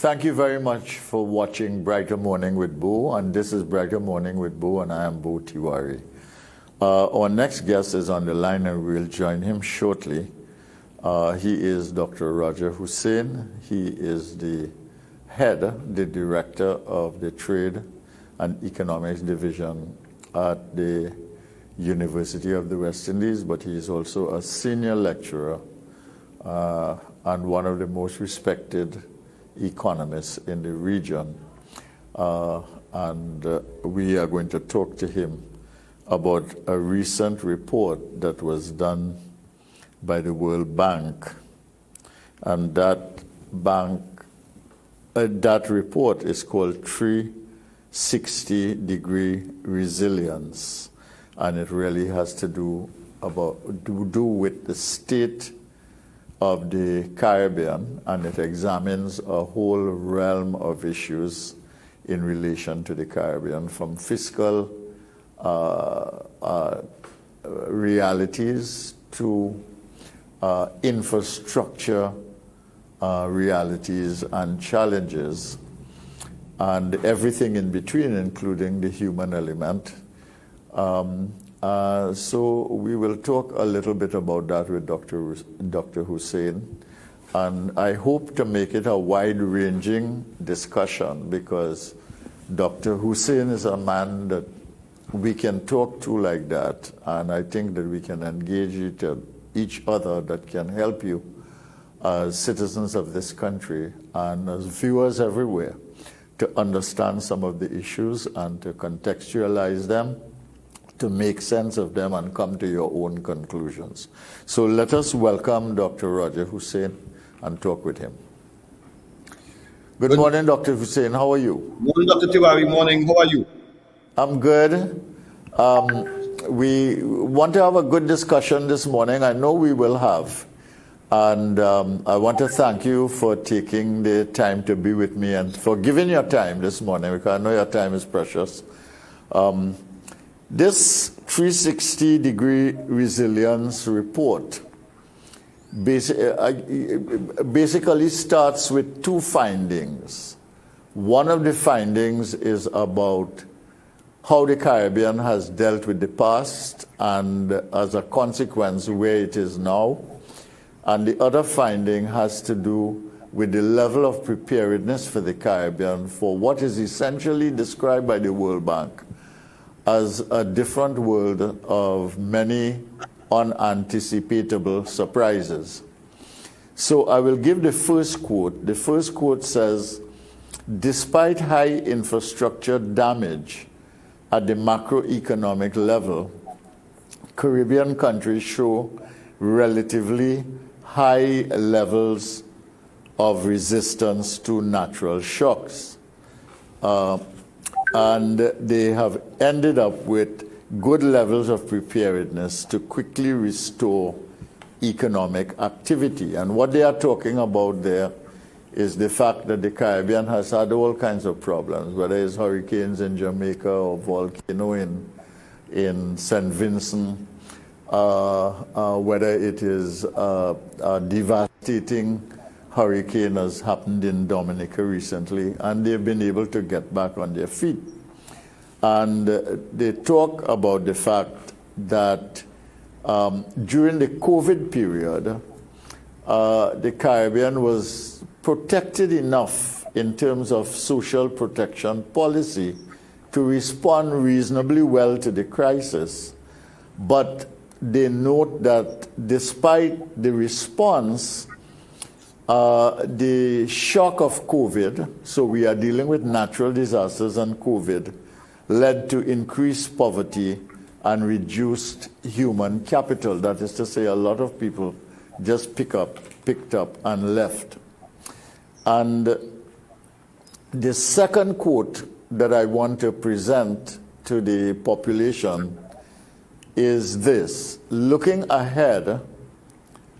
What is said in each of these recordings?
Thank you very much for watching Brighter Morning with Bo, and this is Brighter Morning with Bo, and I am Bo Tiwari. Our next guest is on the line, and we'll join him shortly. He is Dr. Roger Hosein. He is the director of the Trade and Economics Division at the University of the West Indies, but he is also a senior lecturer and one of the most respected economists in the region. We are going to talk to him about a recent report that was done by the World Bank. And that report is called 360-degree resilience. And it really has to do with the state of the Caribbean, and it examines a whole realm of issues in relation to the Caribbean, from fiscal realities to infrastructure realities and challenges, and everything in between, including the human element. So we will talk a little bit about that with Dr. Hosein, and I hope to make it a wide-ranging discussion, because Dr. Hosein is a man that we can talk to like that, and I think that we can engage each other, that can help you as citizens of this country and as viewers everywhere to understand some of the issues and to contextualize them, to make sense of them and come to your own conclusions. So let us welcome Dr. Roger Hosein and talk with him. Good morning, Dr. Hosein. How are you? Morning, Dr. Tiwari. Morning. How are you? I'm good. We want to have a good discussion this morning. I know we will have. And I want to thank you for taking the time to be with me and for giving your time this morning, because I know your time is precious. This 360-degree resilience report basically starts with two findings. One of the findings is about how the Caribbean has dealt with the past and, as a consequence, where it is now. And the other finding has to do with the level of preparedness for the Caribbean for what is essentially described by the World Bank as a different world of many unanticipatable surprises. So I will give the first quote. The first quote says, "Despite high infrastructure damage at the macroeconomic level, Caribbean countries show relatively high levels of resistance to natural shocks." And they have ended up with good levels of preparedness to quickly restore economic activity. And what they are talking about there is the fact that the Caribbean has had all kinds of problems, whether it's hurricanes in Jamaica or volcano in St. Vincent, whether it is a devastating hurricane has happened in Dominica recently, and they've been able to get back on their feet. And they talk about the fact that during the COVID period, the Caribbean was protected enough in terms of social protection policy to respond reasonably well to the crisis. But they note that despite the response, the shock of COVID, so we are dealing with natural disasters and COVID, led to increased poverty and reduced human capital. That is to say, a lot of people just picked up and left. And the second quote that I want to present to the population is this: looking ahead,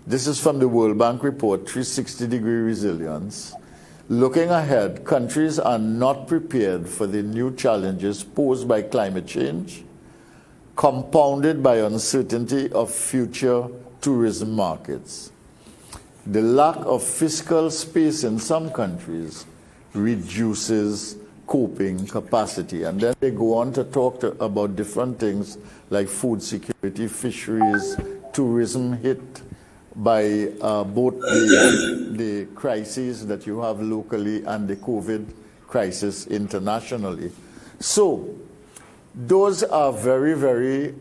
this is from the World Bank report, 360-degree resilience. Looking ahead, countries are not prepared for the new challenges posed by climate change, compounded by uncertainty of future tourism markets. The lack of fiscal space in some countries reduces coping capacity. And then they go on to talk about different things like food security, fisheries, tourism hit by both the crises that you have locally and the COVID crisis internationally. So those are very, very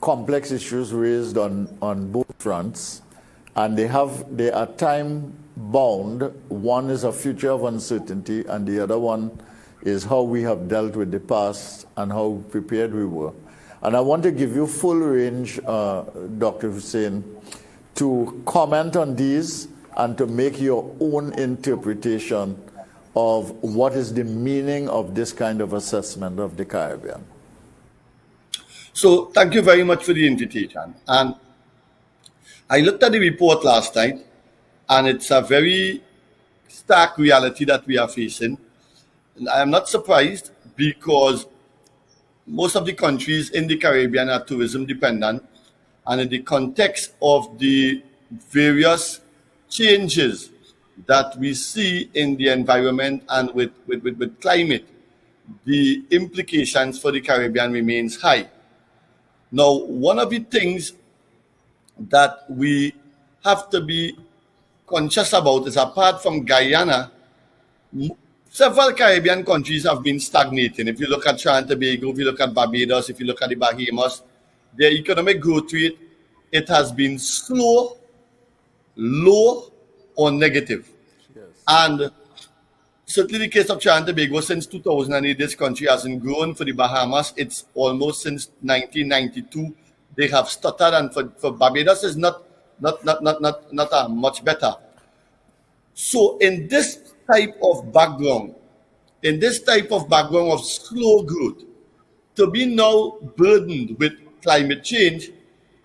complex issues raised on both fronts, and they are time bound. One is a future of uncertainty, and the other one is how we have dealt with the past and how prepared we were. And I want to give you full range, Dr. Hosein, to comment on these and to make your own interpretation of what is the meaning of this kind of assessment of the Caribbean. So thank you very much for the invitation. And I looked at the report last night, and it's a very stark reality that we are facing. And I am not surprised, because most of the countries in the Caribbean are tourism dependent, and in the context of the various changes that we see in the environment and with climate, the implications for the Caribbean remains high. Now, one of the things that we have to be conscious about is, apart from Guyana, several Caribbean countries have been stagnating. If you look at Trinidad and Tobago, if you look at Barbados, if you look at the Bahamas, their economic growth rate, it has been slow, low, or negative. Yes. And certainly the case of Trinidad and Tobago, since 2008, this country hasn't grown. For the Bahamas, it's almost since 1992 they have stuttered, and for Barbados is not much better. So in this type of background of slow growth, to be now burdened with climate change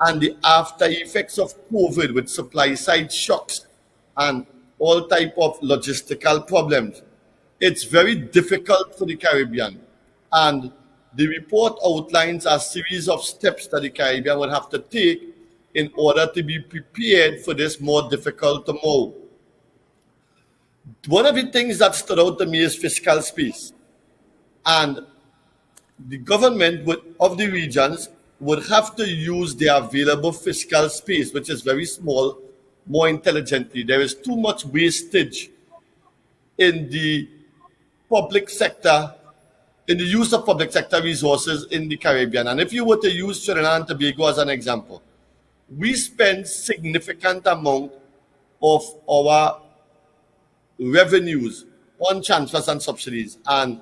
and the after effects of COVID, with supply side shocks and all type of logistical problems, it's very difficult for the Caribbean. And the report outlines a series of steps that the Caribbean will have to take in order to be prepared for this more difficult tomorrow. One of the things that stood out to me is fiscal space. And the government of the regions would have to use their available fiscal space, which is very small, more intelligently. There is too much wastage in the public sector, in the use of public sector resources in the Caribbean. And if you were to use Trinidad and Tobago as an example, we spend significant amount of our revenues on transfers and subsidies. And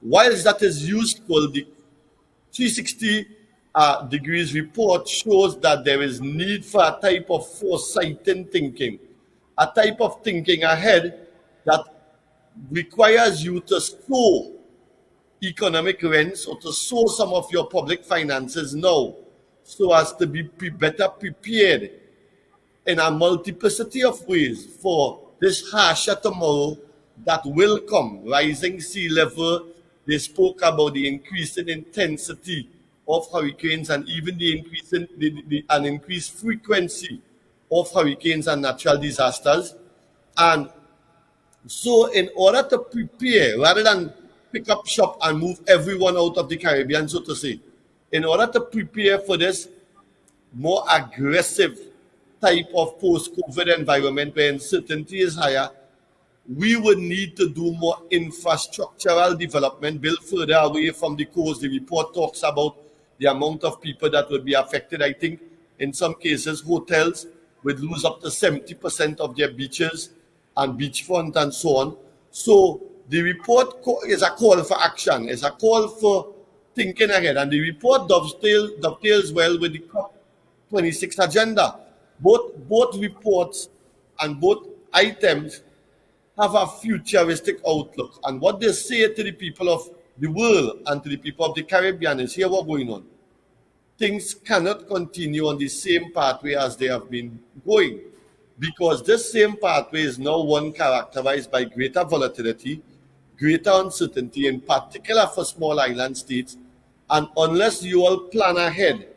whilst that is useful, the 360 degrees report shows that there is need for a type of foresighting thinking, a type of thinking ahead that requires you to sow economic rents, or to sow some of your public finances now, so as to be better prepared in a multiplicity of ways for this harsher tomorrow that will come. Rising sea level, they spoke about the increasing intensity of hurricanes, and even the increased frequency of hurricanes and natural disasters. And so in order to prepare, rather than pick up shop and move everyone out of the Caribbean, so to say, in order to prepare for this more aggressive type of post-COVID environment where uncertainty is higher, we would need to do more infrastructural development, build further away from the coast. The report talks about the amount of people that would be affected. I think in some cases, hotels would lose up to 70% of their beaches and beachfront and so on. So the report is a call for action, is a call for thinking ahead. And the report dovetails well with the COP26 agenda. Both reports and both items have a futuristic outlook. And what they say to the people of the world and to the people of the Caribbean is, here what's going on. Things cannot continue on the same pathway as they have been going, because this same pathway is now one characterized by greater volatility, greater uncertainty, in particular for small island states. And unless you all plan ahead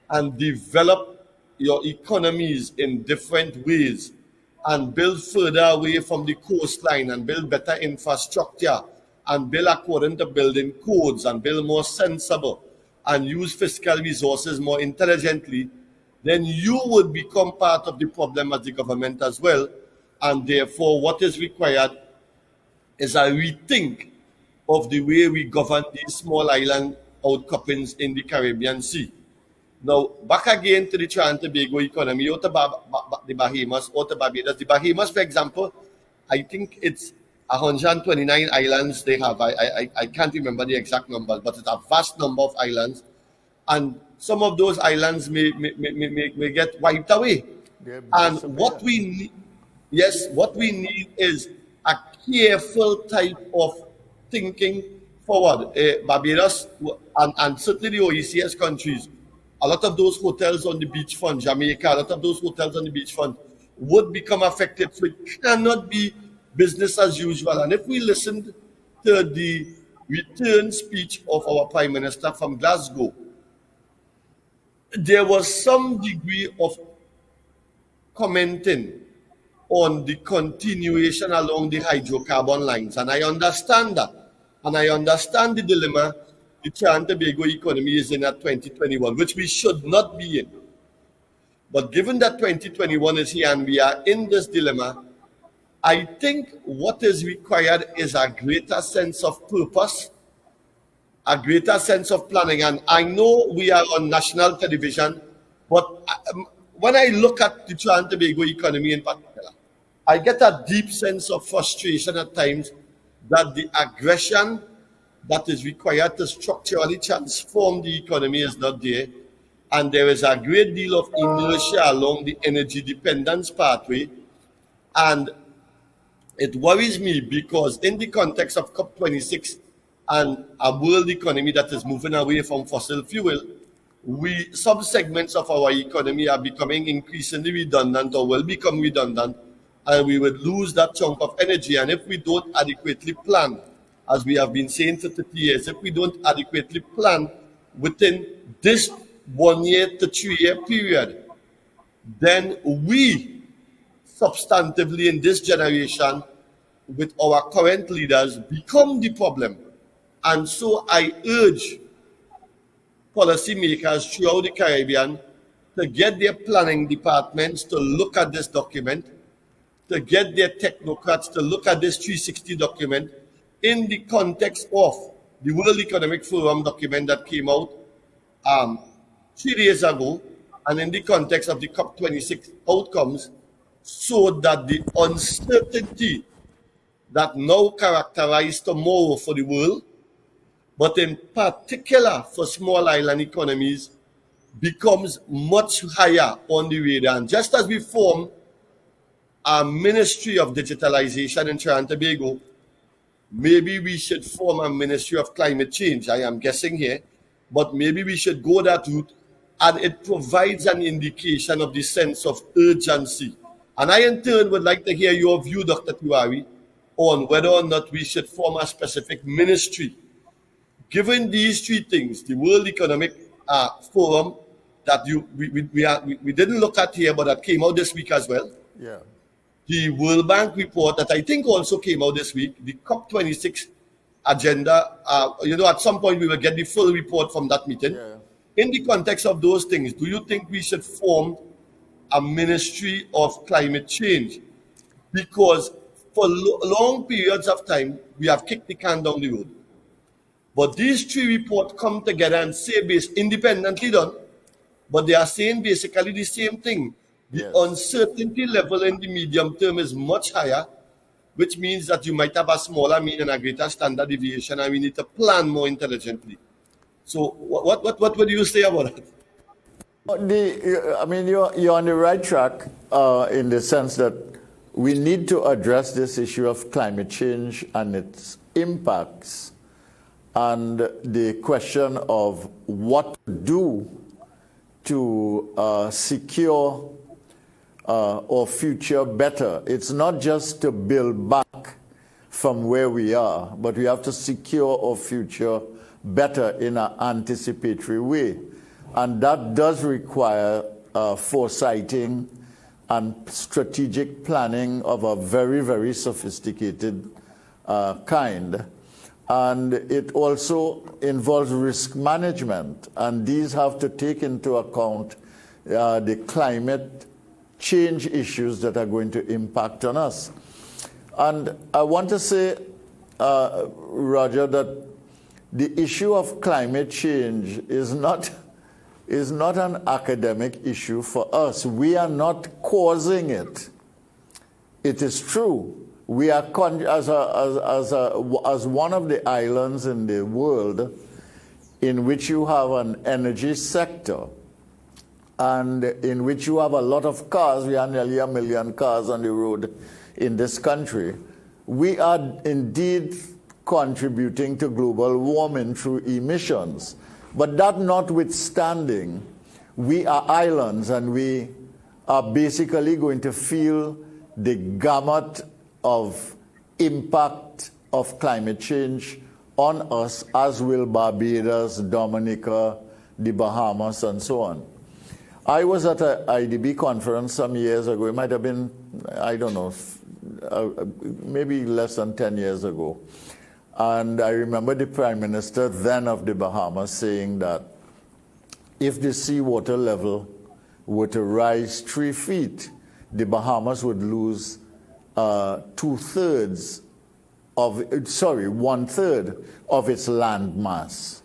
and develop your economies in different ways and build further away from the coastline and build better infrastructure and build according to building codes and build more sensible and use fiscal resources more intelligently, then you would become part of the problem as the government as well. And therefore, what is required is a rethink of the way we govern these small island outcroppings in the Caribbean Sea. Now, back again to the Trinidad and Tobago economy, or to the Bahamas, or to Barbados. The Bahamas, for example, I think it's 129 islands they have. I can't remember the exact number, but it's a vast number of islands. And some of those islands may get wiped away. And what we need, yes, what we need is a careful type of thinking forward. Barbados and certainly the OECS countries, a lot of those hotels on the beachfront, Jamaica, a lot of those hotels on the beachfront would become affected. So it cannot be business as usual. And if we listened to the return speech of our Prime Minister from Glasgow, there was some degree of commenting on the continuation along the hydrocarbon lines. And I understand that. And I understand the dilemma the Trinidad and Tobago economy is in at 2021, which we should not be in. But given that 2021 is here and we are in this dilemma, I think what is required is a greater sense of purpose, a greater sense of planning. And I know we are on national television, but when I look at the Trinidad and Tobago economy in particular, I get a deep sense of frustration at times that the aggression that is required to structurally transform the economy is not there. And there is a great deal of inertia along the energy dependence pathway. And it worries me because in the context of COP26 and a world economy that is moving away from fossil fuel, some segments of our economy are becoming increasingly redundant or will become redundant, and we would lose that chunk of energy. And if we don't adequately plan, as we have been saying for 30 years, if we don't adequately plan within this 1 year to 3 year period, then we substantively in this generation with our current leaders become the problem. And so I urge policymakers throughout the Caribbean to get their planning departments to look at this document, to get their technocrats to look at this 360 document in the context of the World Economic Forum document that came out 3 days ago, and in the context of the COP26 outcomes, so that the uncertainty that now characterize tomorrow for the world, but in particular for small island economies, becomes much higher on the radar. And just as we form a Ministry of Digitalization in Trinidad and Tobago, maybe we should form a Ministry of Climate Change. I am guessing here, but maybe we should go that route, and it provides an indication of the sense of urgency. And I in turn would like to hear your view, Dr. Tiwari, on whether or not we should form a specific ministry. Given these three things, the World Economic Forum that we didn't look at here, but that came out this week as well. Yeah. The World Bank report that I think also came out this week, the COP26 agenda. At some point we will get the full report from that meeting. Yeah. In the context of those things, do you think we should form a Ministry of Climate Change? Because for long periods of time, we have kicked the can down the road. But these three reports come together and say, independently done, but they are saying basically the same thing. The uncertainty level in the medium term is much higher, which means that you might have a smaller mean and a greater standard deviation, and we need to plan more intelligently. So what would you say about that? You're on the right track in the sense that we need to address this issue of climate change and its impacts, and the question of what to do to secure our future better. It's not just to build back from where we are, but we have to secure our future better in an anticipatory way. And that does require foresighting and strategic planning of a very, very sophisticated kind. And it also involves risk management, and these have to take into account the climate change issues that are going to impact on us. And I want to say, Roger, that the issue of climate change is not an academic issue for us. We are not causing it. It is true. We are, as one of the islands in the world in which you have an energy sector and in which you have a lot of cars, we have nearly 1 million cars on the road in this country, we are indeed contributing to global warming through emissions. But that notwithstanding, we are islands and we are basically going to feel the gamut of impact of climate change on us, as will Barbados, Dominica, the Bahamas, and so on. I was at an IDB conference some years ago. It might have been, I don't know, maybe less than 10 years ago. And I remember the Prime Minister then of the Bahamas saying that if the seawater level were to rise 3 feet, the Bahamas would lose 1/3 of its land mass.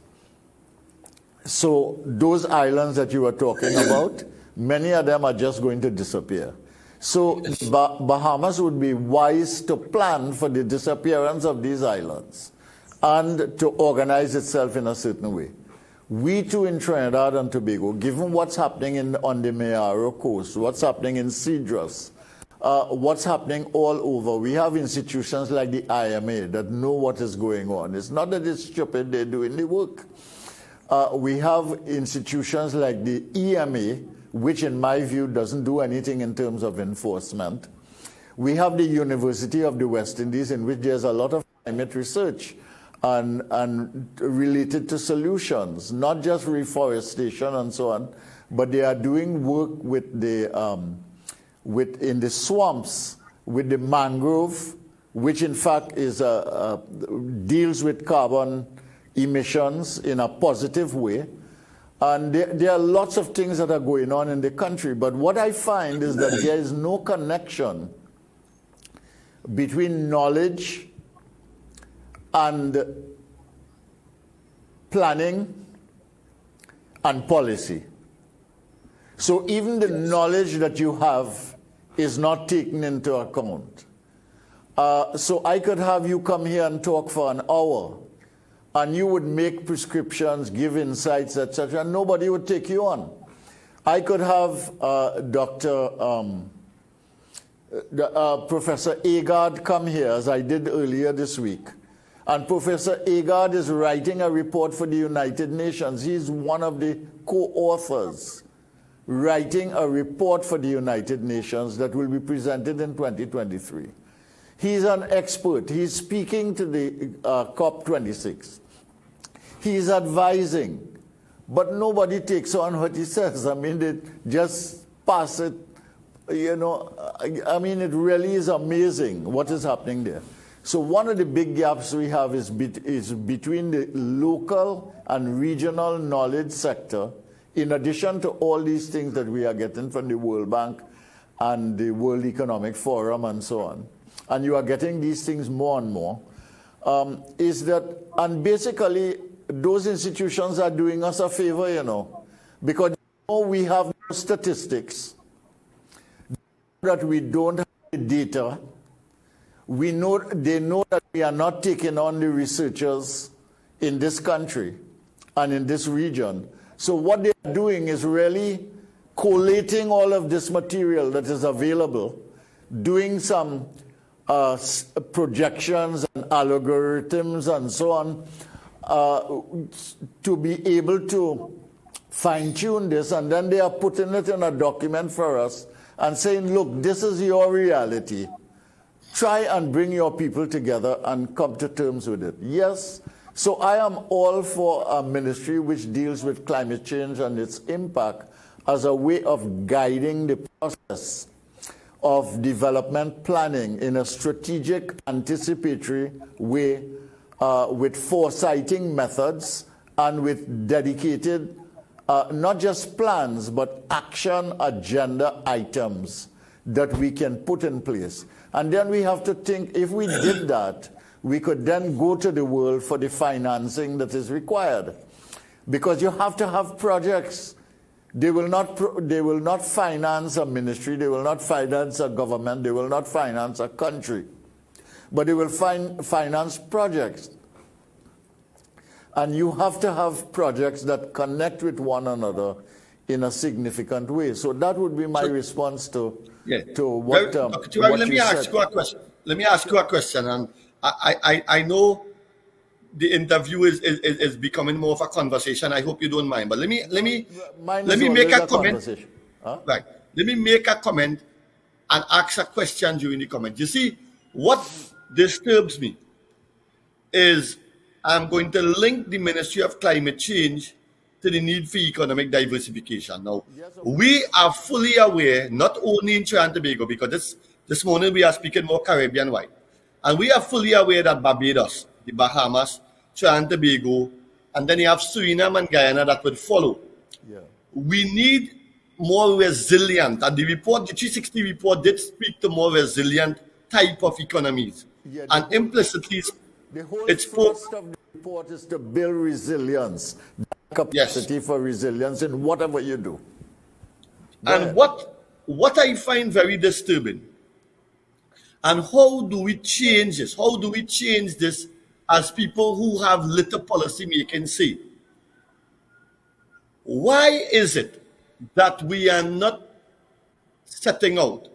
So those islands that you were talking about, many of them are just going to disappear. So Bahamas would be wise to plan for the disappearance of these islands and to organize itself in a certain way. We too in Trinidad and Tobago, given what's happening on the Mayaro coast, what's happening in Cedros, what's happening all over, we have institutions like the IMA that know what is going on. It's not that it's stupid, they're doing the work. We have institutions like the EMA, which in my view doesn't do anything in terms of enforcement. We have the University of the West Indies, in which there's a lot of climate research and related to solutions, not just reforestation and so on, but they are doing work with the in the swamps, with the mangrove, which in fact is deals with carbon emissions in a positive way. And there are lots of things that are going on in the country. But what I find is that there is no connection between knowledge and planning and policy. So even the knowledge that you have is not taken into account. So I could have you come here and talk for an hour, and you would make prescriptions, give insights, etc., and nobody would take you on. I could have Professor Agard come here, as I did earlier this week. And Professor Agard is writing a report for the United Nations. He's one of the co-authors, writing a report for the United Nations that will be presented in 2023. He's an expert. He's speaking to the COP26. He's advising, but nobody takes on what he says. I mean, they just pass it, you know. I mean, it really is amazing what is happening there. So one of the big gaps we have is between the local and regional knowledge sector, in addition to all these things that we are getting from the World Bank and the World Economic Forum and so on. And you are getting these things more and more, and basically those institutions are doing us a favor, you know, because we have no statistics, that we don't have the data. They know that we are not taking on the researchers in this country and in this region. So what they are doing is really collating all of this material that is available, doing some projections and algorithms and so on, to be able to fine-tune this, and then they are putting it in a document for us and saying, look, this is your reality. Try and bring your people together and come to terms with it. Yes, so I am all for a ministry which deals with climate change and its impact as a way of guiding the process. of development planning in a strategic, anticipatory way with foresighting methods and with dedicated, not just plans, but action agenda items that we can put in place. And then we have to think, if we did that, we could then go to the world for the financing that is required. Because you have to have projects. They will not finance a ministry, they will not finance a government, they will not finance a country. But they will finance projects. And you have to have projects that connect with one another in a significant way. So that would be my response to what, let me ask you a question. Let me ask you a question. And I know the interview is becoming more of a conversation. I hope you don't mind. But let me make a comment. Huh? Right. Let me make a comment and ask a question during the comment. You see, what disturbs me is I'm going to link the Ministry of Climate Change to the need for economic diversification. Now, we are fully aware, not only in Trinidad and Tobago, because this morning we are speaking more Caribbean-wide, and we are fully aware that Barbados, the Bahamas, Trinidad and Tobago, and then you have Suriname and Guyana that would follow. Yeah. We need more resilient, and the 360 report did speak to more resilient type of economies. Yeah, and implicitly, the whole it's thrust of the report is to build resilience, capacity for resilience in whatever you do. And what I find very disturbing, and how do we change this? How do we change this as people who have little policy making say? Why is it that we are not setting out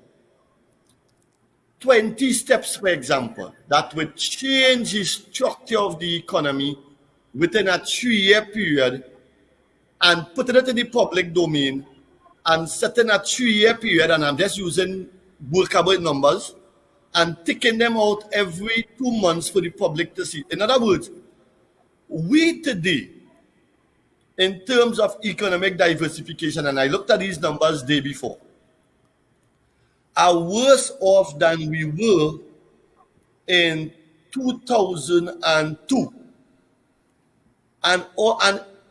20 steps, for example, that would change the structure of the economy within a 3-year period and putting it in the public domain and setting a 3-year period, and I'm just using workable numbers, and taking them out every 2 months for the public to see. In other words, we today, in terms of economic diversification, and I looked at these numbers the day before, are worse off than we were in 2002. And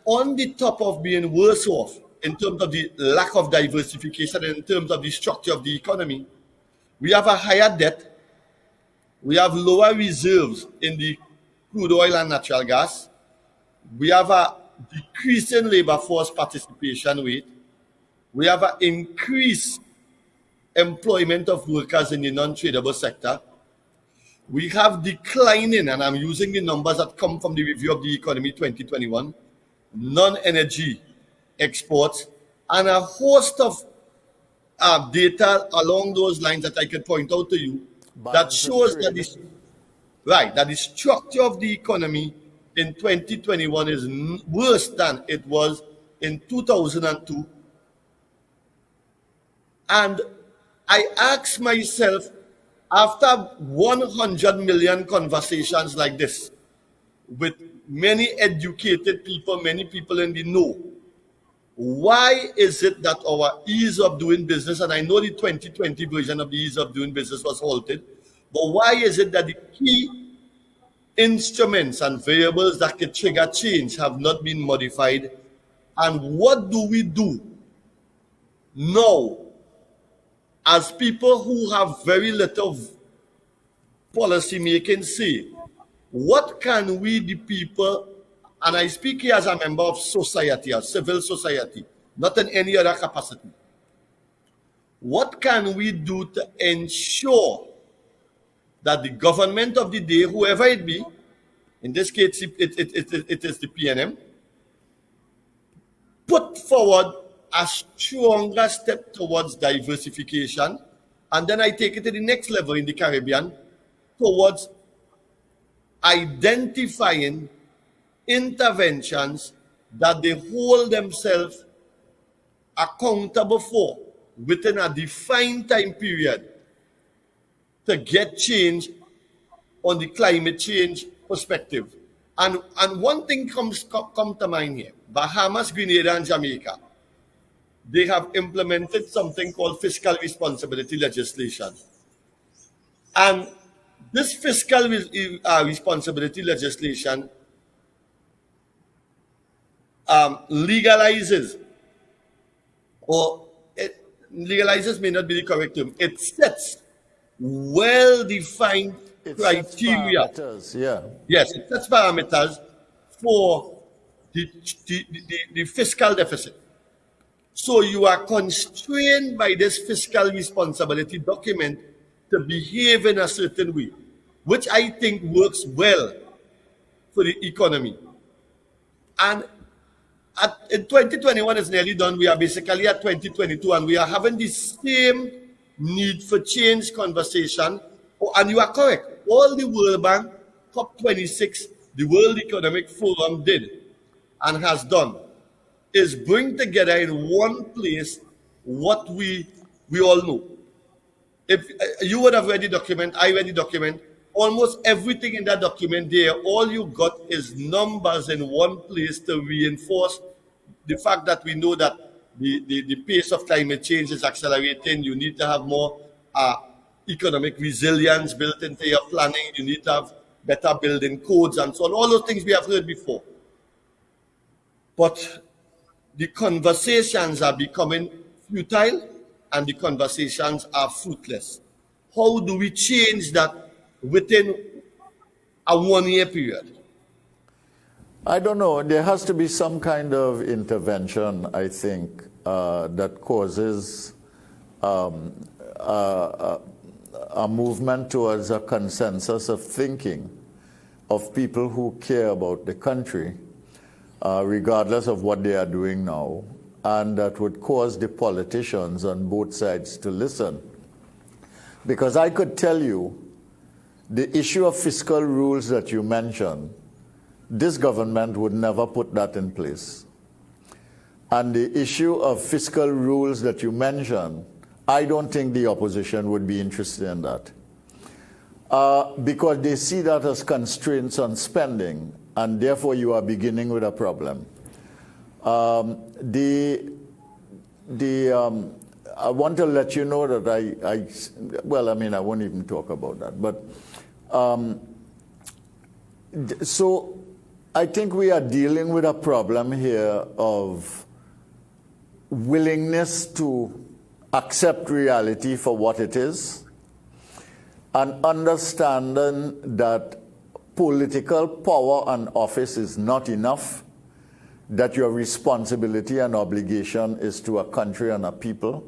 on the top of being worse off in terms of the lack of diversification and in terms of the structure of the economy, we have a higher debt, we have lower reserves in the crude oil and natural gas, we have a decreasing labor force participation rate, we have an increased employment of workers in the non-tradable sector. We have declining, and I'm using the numbers that come from the review of the economy 2021, non-energy exports, and a host of data along those lines that I can point out to you that shows that the structure of the economy in 2021 is worse than it was in 2002. And I ask myself, after 100 million conversations like this, with many educated people, many people in the know, why is it that our ease of doing business, and I know the 2020 version of the ease of doing business was halted, but why is it that the key instruments and variables that could trigger change have not been modified? And what do we do now as people who have very little policy making say? What can we, the people, and I speak here as a member of society, a civil society, not in any other capacity, what can we do to ensure that the government of the day, whoever it be, in this case it is the PNM, put forward a stronger step towards diversification, and then I take it to the next level in the Caribbean towards identifying interventions that they hold themselves accountable for within a defined time period to get change on the climate change perspective. And one thing come to mind here: Bahamas, Grenada, and Jamaica they have implemented something called fiscal responsibility legislation. And this fiscal responsibility legislation legalizes, or legalizes may not be the correct term, it sets well-defined It sets criteria. parameters, yeah. Yes, it sets parameters for the fiscal deficit. So you are constrained by this fiscal responsibility document to behave in a certain way, which I think works well for the economy. And in 2021 is nearly done. We are basically at 2022, and we are having the same need for change conversation. Oh, and you are correct. All the World Bank, COP26, the World Economic Forum did and has done is bring together in one place what we all know. If you would have read the document, I read the document, almost everything in that document there, all you got is numbers in one place to reinforce the fact that we know that the pace of climate change is accelerating. You need to have more economic resilience built into your planning. You need to have better building codes and so on. All those things we have heard before. But the conversations are becoming futile and the conversations are fruitless. How do we change that within a 1 year period? I don't know. There has to be some kind of intervention, I think, that causes a movement towards a consensus of thinking of people who care about the country, regardless of what they are doing now, and that would cause the politicians on both sides to listen. Because I could tell you, the issue of fiscal rules that you mentioned, this government would never put that in place. And the issue of fiscal rules that you mentioned, I don't think the opposition would be interested in that. Because they see that as constraints on spending, and therefore you are beginning with a problem. I want to let you know that I won't even talk about that. But so I think we are dealing with a problem here of willingness to accept reality for what it is, and understanding that political power and office is not enough, that your responsibility and obligation is to a country and a people,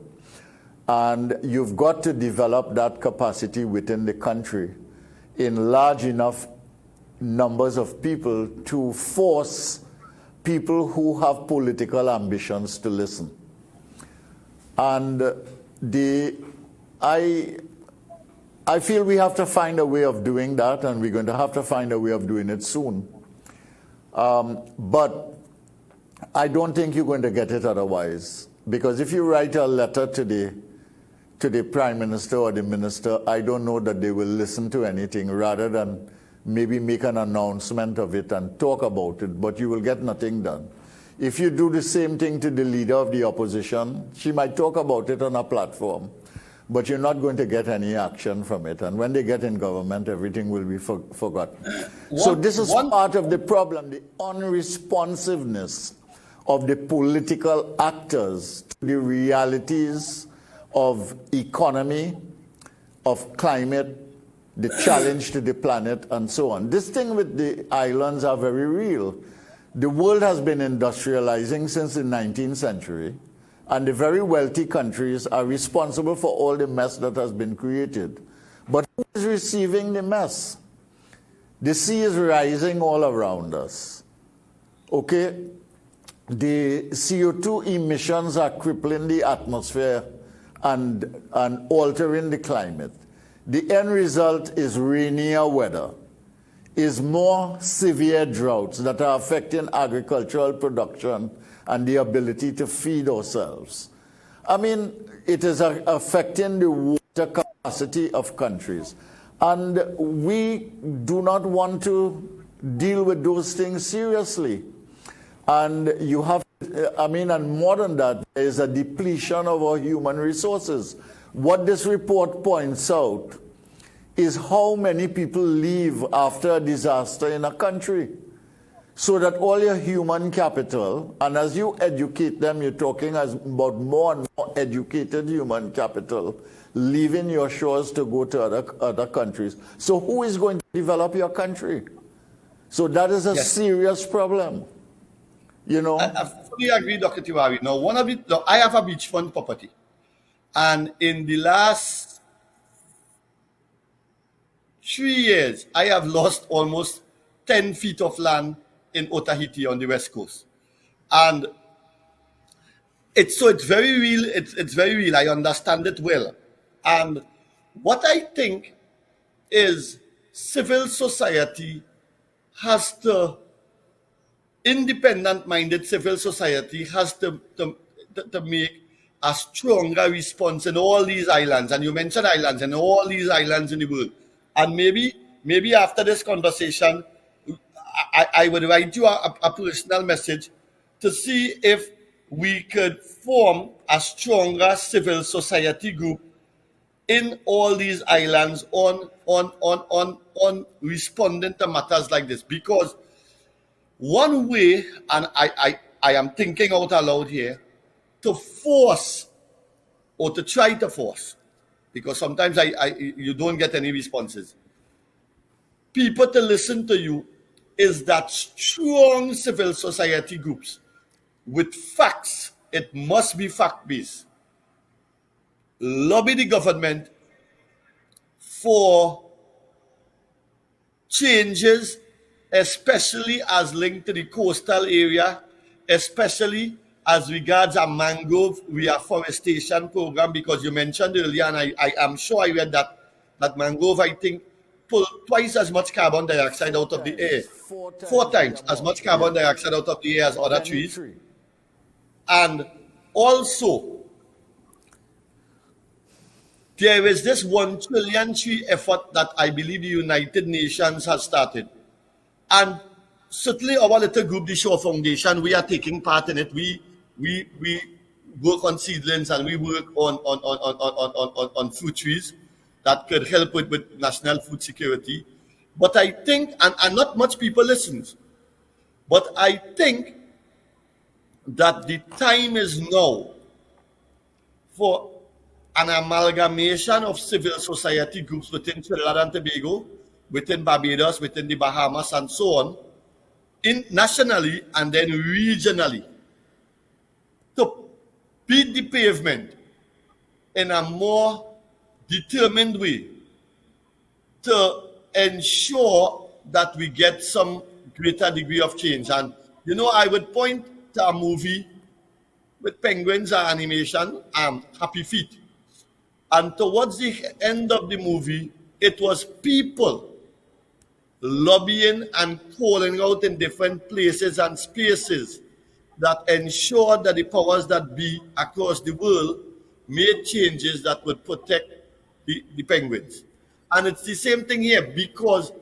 and you've got to develop that capacity within the country in large enough numbers of people to force people who have political ambitions to listen. And I feel we have to find a way of doing that, and we're going to have to find a way of doing it soon. But I don't think you're going to get it otherwise. Because if you write a letter to the Prime Minister or the Minister, I don't know that they will listen to anything rather than maybe make an announcement of it and talk about it, but you will get nothing done. If you do the same thing to the leader of the opposition, she might talk about it on a platform, but you're not going to get any action from it. And when they get in government, everything will be forgotten. So this is part of the problem, the unresponsiveness of the political actors to the realities of economy, of climate, the challenge to the planet, and so on. This thing with the islands are very real. The world has been industrializing since the 19th century, and the very wealthy countries are responsible for all the mess that has been created. But who is receiving the mess? The sea is rising all around us. Okay? The CO2 emissions are crippling the atmosphere and altering the climate. The end result is rainier weather, is more severe droughts that are affecting agricultural production and the ability to feed ourselves. I mean, it is affecting the water capacity of countries. And we do not want to deal with those things seriously. And you have I mean, and more than that, there is a depletion of our human resources. What this report points out is how many people leave after a disaster in a country. So that all your human capital, and as you educate them, you're talking about more and more educated human capital, leaving your shores to go to other countries. So who is going to develop your country? So that is a serious problem. You know? I fully agree, Dr. Tiwari. Now, I have a beachfront property. And in the last 3 years, I have lost almost 10 feet of land in Otahiti on the West Coast. And it's very real. It's very real. I understand it well. And what I think is civil society has to, independent-minded civil society has to make a stronger response in all these islands. And you mentioned islands, and all these islands in the world. And maybe after this conversation, I would write you a personal message to see if we could form a stronger civil society group in all these islands on responding to matters like this. Because one way, and I am thinking out aloud here, to force or to try to force, because sometimes you don't get any responses, people to listen to you, is that strong civil society groups with facts. It must be fact-based. Lobby the government for changes, especially as linked to the coastal area, especially as regards a mangrove reforestation program, because you mentioned earlier, and I am sure I read that mangrove, I think, pull twice as much carbon dioxide out of the air. Four times as much carbon dioxide out of the air as other trees. And also, there is this 1 trillion tree effort that I believe the United Nations has started. And certainly our little group, the Shaw Foundation, we are taking part in it. We work on seedlings and we work on fruit trees that could help with national food security. But I think, and not much people listen, but I think that the time is now for an amalgamation of civil society groups within Trinidad and Tobago, within Barbados, within the Bahamas, and so on, nationally and then regionally, to beat the pavement in a more determined way to ensure that we get some greater degree of change. And, I would point to a movie with penguins and animation, Happy Feet. And towards the end of the movie, it was people lobbying and calling out in different places and spaces that ensured that the powers that be across the world made changes that would protect the penguins. And it's the same thing here, because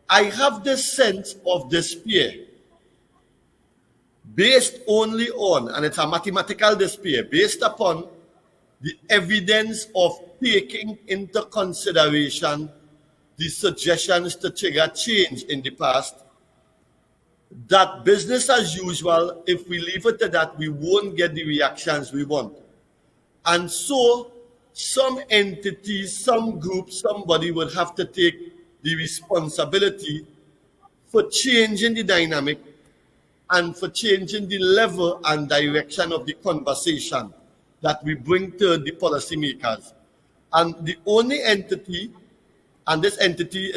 I have this sense of despair based only on, and it's a mathematical despair, based upon the evidence of taking into consideration the suggestions to trigger change in the past, that business as usual, if we leave it to that, we won't get the reactions we want. And so some entities, some group, somebody would have to take the responsibility for changing the dynamic and for changing the level and direction of the conversation that we bring to the policymakers. And the only entity, and this entity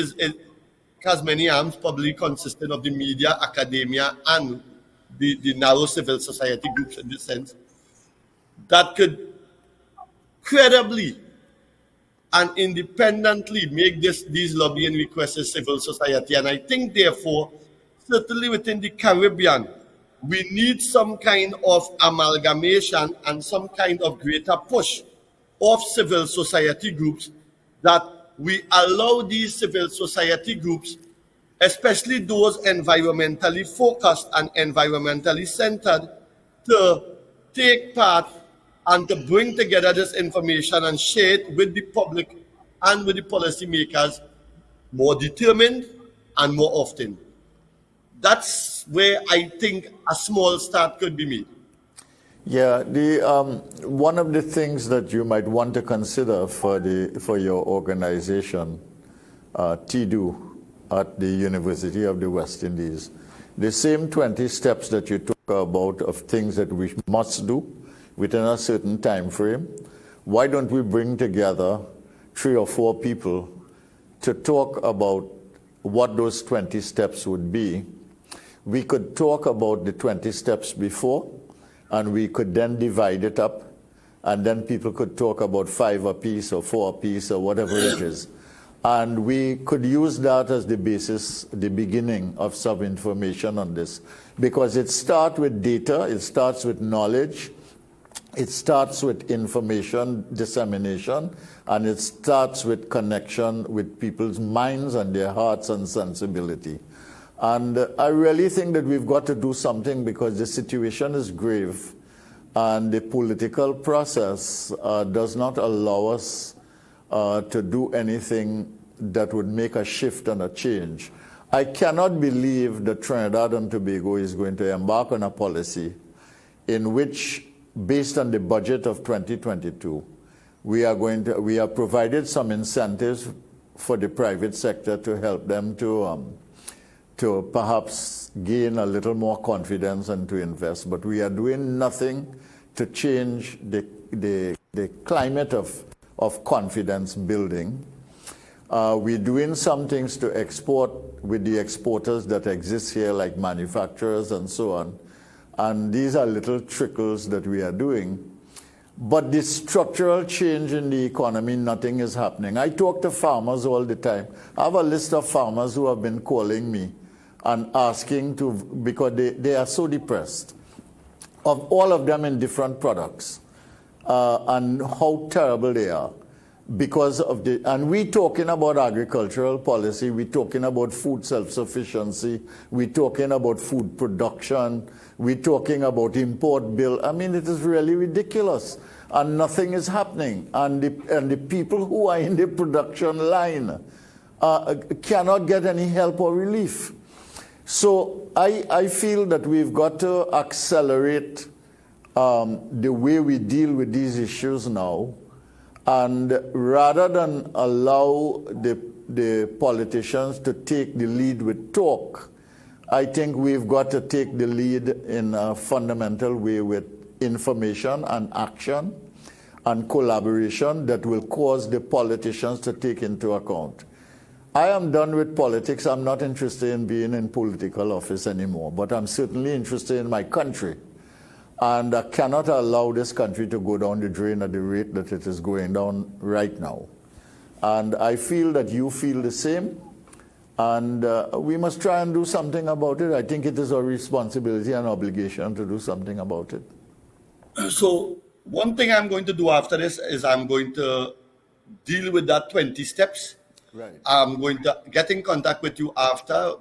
has many arms, probably consisting of the media, academia, and the narrow civil society groups in this sense, that could credibly and independently make these lobbying requests to civil society. And I think, therefore, certainly within the Caribbean, we need some kind of amalgamation and some kind of greater push of civil society groups, that we allow these civil society groups, especially those environmentally focused and environmentally centered, to take part and to bring together this information and share it with the public and with the policymakers more determined and more often. That's where I think a small start could be made. Yeah, one of the things that you might want to consider for your organization, TDU, at the University of the West Indies, the same 20 steps that you talk about of things that we must do within a certain time frame, why don't we bring together 3 or 4 people to talk about what those 20 steps would be? We could talk about the 20 steps before, and we could then divide it up, and then people could talk about 5 apiece or 4 apiece or whatever it is. And we could use that as the basis, the beginning of some information on this. Because it starts with data, it starts with knowledge, it starts with information dissemination, and it starts with connection with people's minds and their hearts and sensibility. And I really think that we've got to do something because the situation is grave, and the political process does not allow us to do anything that would make a shift and a change. I cannot believe that Trinidad and Tobago is going to embark on a policy in which, based on the budget of 2022, we have provided some incentives for the private sector to help them to perhaps gain a little more confidence and to invest. But we are doing nothing to change the climate of confidence building. We're doing some things to export with the exporters that exist here, like manufacturers and so on. And these are little trickles that we are doing. But the structural change in the economy, nothing is happening. I talk to farmers all the time. I have a list of farmers who have been calling me and asking to, because they are so depressed, of all of them in different products, and how terrible they are. Because of and we're talking about agricultural policy, we're talking about food self-sufficiency, we're talking about food production, we're talking about import bill. I mean, it is really ridiculous, and nothing is happening. And the people who are in the production line cannot get any help or relief. So I feel that we've got to accelerate the way we deal with these issues now. And rather than allow the politicians to take the lead with talk, I think we've got to take the lead in a fundamental way with information and action and collaboration that will cause the politicians to take into account. I am done with politics. I'm not interested in being in political office anymore, but I'm certainly interested in my country. And I cannot allow this country to go down the drain at the rate that it is going down right now. And I feel that you feel the same. And we must try and do something about it. I think it is our responsibility and obligation to do something about it. So one thing I'm going to do after this is I'm going to deal with that 20 steps. Right. I'm going to get in contact with you after.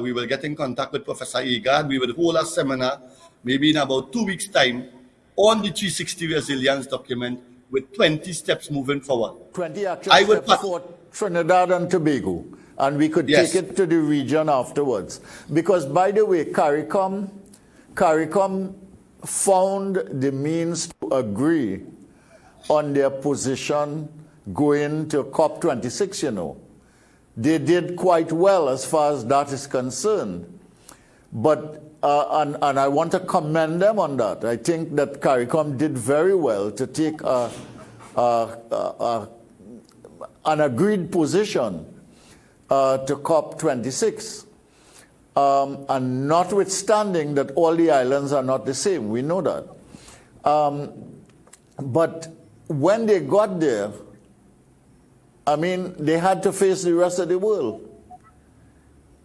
We will get in contact with Professor Egan. We will hold a seminar maybe in about 2 weeks' time on the 360 resilience document with 20 steps moving forward. 20 action steps for Trinidad and Tobago. And we could take it to the region afterwards. Because, by the way, CARICOM found the means to agree on their position going to COP26, you know. They did quite well as far as that is concerned. But and I want to commend them on that. I think that CARICOM did very well to take an agreed position to COP26. And notwithstanding that all the islands are not the same, we know that. But when they got there, I mean, they had to face the rest of the world.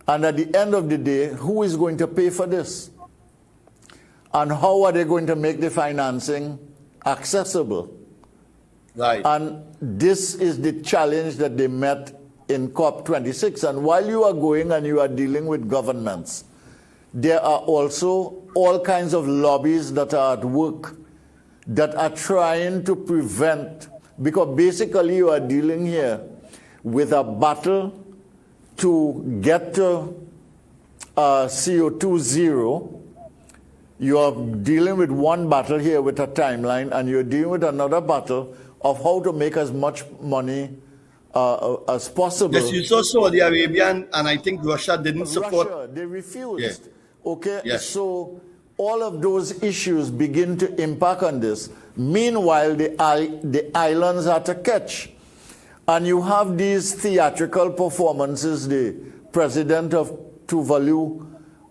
And at the end of the day, who is going to pay for this? And how are they going to make the financing accessible? Right. And this is the challenge that they met in COP26. And while you are going and you are dealing with governments, there are also all kinds of lobbies that are at work that are trying to prevent, because basically you are dealing here with a battle to get to CO2 zero. You are dealing with one battle here with a timeline, and you're dealing with another battle of how to make as much money as possible. Yes, you saw Saudi Arabia, and I think Russia didn't support. Russia, they refused. Yeah. Okay, yes. So all of those issues begin to impact on this. Meanwhile, the islands are to catch. And you have these theatrical performances. The president of Tuvalu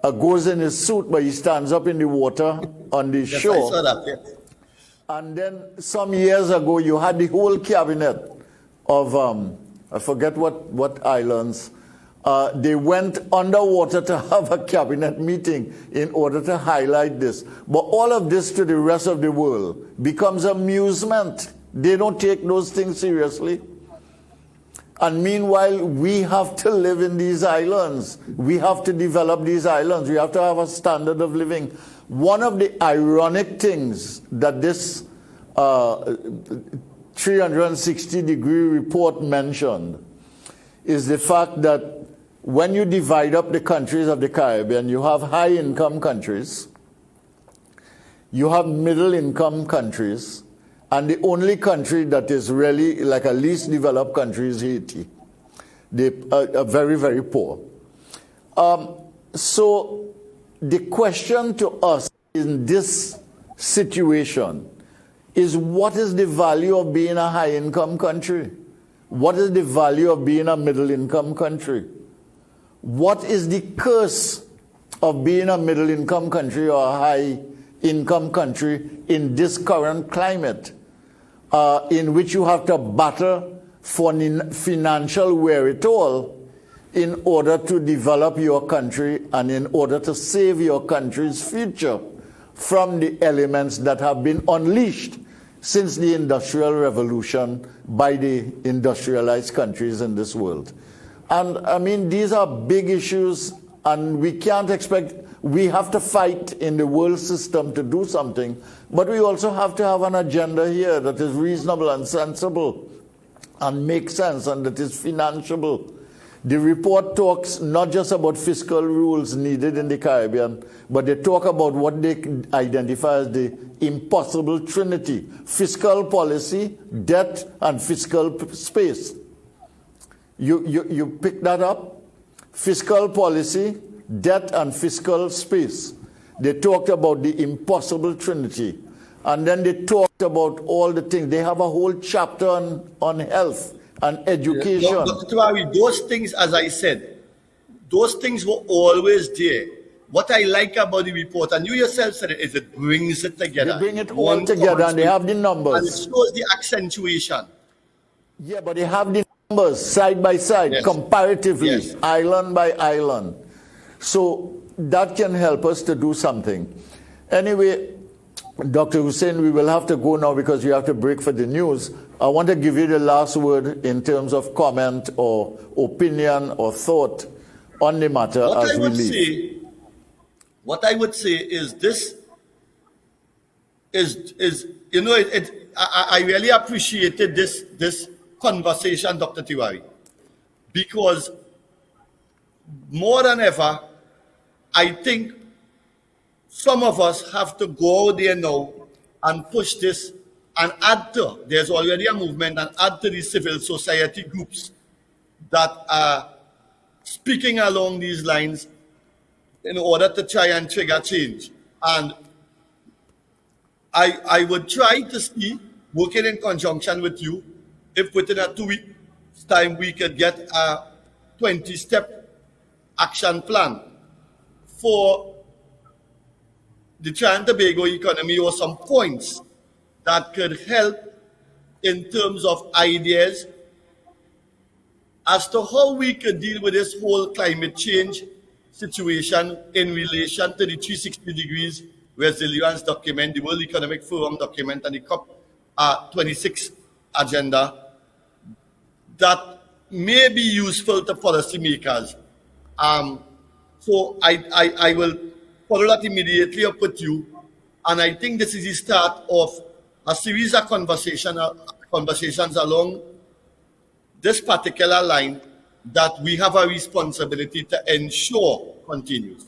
goes in his suit, but he stands up in the water on the yes, shore. I saw that, yes. And then some years ago, you had the whole cabinet of, I forget what islands. They went underwater to have a cabinet meeting in order to highlight this. But all of this to the rest of the world becomes amusement. They don't take those things seriously. And meanwhile, we have to live in these islands. We have to develop these islands. We have to have a standard of living. One of the ironic things that this 360-degree report mentioned is the fact that when you divide up the countries of the Caribbean, you have high-income countries, you have middle-income countries, and the only country that is really like a least developed country is Haiti. They are very, very poor. So the question to us in this situation is, what is the value of being a high-income country? What is the value of being a middle-income country? What is the curse of being a middle-income country or a high-income country in this current climate, in which you have to battle for financial wherewithal in order to develop your country and in order to save your country's future from the elements that have been unleashed since the Industrial Revolution by the industrialized countries in this world? And I mean, these are big issues, and we can't expect, we have to fight in the world system to do something, but we also have to have an agenda here that is reasonable and sensible and makes sense and that is financeable. The report talks not just about fiscal rules needed in the Caribbean, but they talk about what they identify as the impossible trinity: fiscal policy, debt, and fiscal space. You pick that up? Fiscal policy, debt, and fiscal space. They talked about the impossible trinity. And then they talked about all the things. They have a whole chapter on health and education. Yeah. Dr. Tiwari, those things, as I said, those things were always there. What I like about the report, and you yourself said it, is it brings it together. They bring it all together, and they have the numbers. And it shows the accentuation. Yeah, but they have the numbers side by side, yes. comparatively, yes. island by island. So that can help us to do something. Anyway, Dr. Hosein, we will have to go now because we have to break for the news. I want to give you the last word in terms of comment or opinion or thought on the matter as we leave. What I would say is this is you know, I really appreciated this conversation, Dr. Tiwari, because more than ever, I think some of us have to go out there now and push this and add to, there's already a movement, and add to the civil society groups that are speaking along these lines in order to try and trigger change. And I would try to see, working in conjunction with you, if within a 2 weeks time we could get a 20-step action plan for the Trinidad and Tobago economy, or some points that could help in terms of ideas as to how we could deal with this whole climate change situation in relation to the 360 degrees resilience document, the World Economic Forum document, and the COP26 agenda that may be useful to policymakers. So I will follow that immediately up with you. And I think this is the start of a series of conversations along this particular line that we have a responsibility to ensure continues.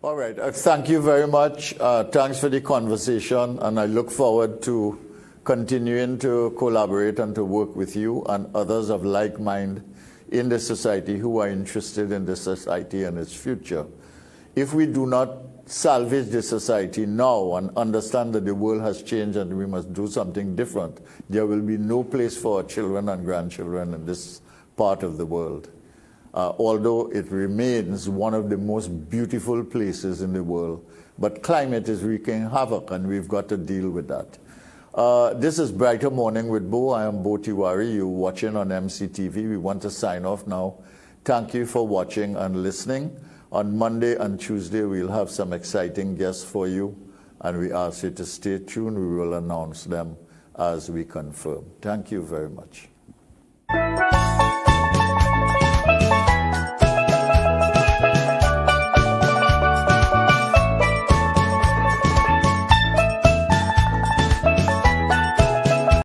All right. Thank you very much. Thanks for the conversation, and I look forward to continuing to collaborate and to work with you and others of like mind in the society who are interested in the society and its future. If we do not salvage the society now and understand that the world has changed and we must do something different, there will be no place for our children and grandchildren in this part of the world. Although it remains one of the most beautiful places in the world, but climate is wreaking havoc and we've got to deal with that. This is Brighter Morning with Bo. I am Bo Tiwari. You're watching on MCTV. We want to sign off now. Thank you for watching and listening. On Monday and Tuesday, we'll have some exciting guests for you, and we ask you to stay tuned. We will announce them as we confirm. Thank you very much.